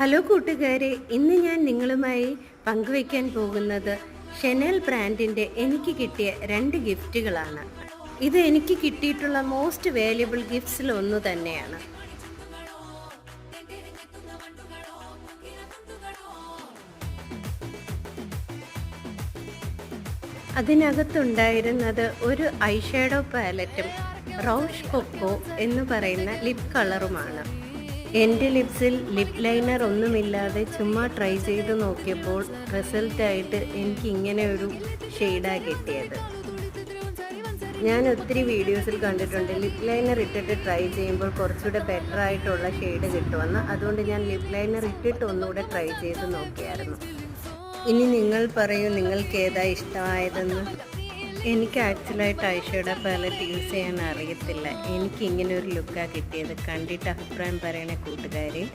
Hello കൂട്ടുകാരെ, ഇന്ന് ഞാൻ നിങ്ങളുമായി പങ്കുവയ്ക്കാൻ പോകുന്നത് ഷെനൽ ബ്രാൻഡിൻ്റെ എനിക്ക് കിട്ടിയ 2 ഗിഫ്റ്റുകളാണ്. ഇത് എനിക്ക് കിട്ടിയിട്ടുള്ള മോസ്റ്റ് വാല്യുബിൾ ഗിഫ്റ്റ്സിൽ ഒന്ന് തന്നെയാണ്. അതിനകത്തുണ്ടായിരുന്നത് ഒരു ഐഷാഡോ പാലറ്റും റോഷ് കൊക്കോ എന്ന് പറയുന്ന ലിപ് കളറുമാണ്. എൻ്റെ ലിപ്സിൽ ലിപ് ലൈനർ ഒന്നുമില്ലാതെ ചുമ്മാ ട്രൈ ചെയ്ത് നോക്കിയപ്പോൾ റിസൾട്ടായിട്ട് എനിക്ക് ഇങ്ങനെ ഒരു ഷെയ്ഡാണ് കിട്ടിയത്. ഞാൻ ഒത്തിരി വീഡിയോസിൽ കണ്ടിട്ടുണ്ട് ലിപ് ലൈനർ ഇട്ടിട്ട് ട്രൈ ചെയ്യുമ്പോൾ കുറച്ചുകൂടെ ബെറ്റർ ആയിട്ടുള്ള ഷെയ്ഡ് കിട്ടുമെന്ന്. അതുകൊണ്ട് ഞാൻ ലിപ് ലൈനർ ഇട്ടിട്ട് ഒന്നുകൂടെ ട്രൈ ചെയ്ത് നോക്കിയായിരുന്നു. ഇനി നിങ്ങൾ പറയൂ, നിങ്ങൾക്ക് ഏതാ ഇഷ്ടമായതെന്ന്. എനിക്ക് ആക്ച്വലായിട്ട് ഐഷാഡോ പാലറ്റ് യൂസ് ചെയ്യാൻ അറിയത്തില്ല. എനിക്ക് ഇങ്ങനെ ഒരു ലുക്കാണ് കിട്ടിയത്. കണ്ടിട്ട് അഭിപ്രായം പറയണേ കൂട്ടുകാരെ.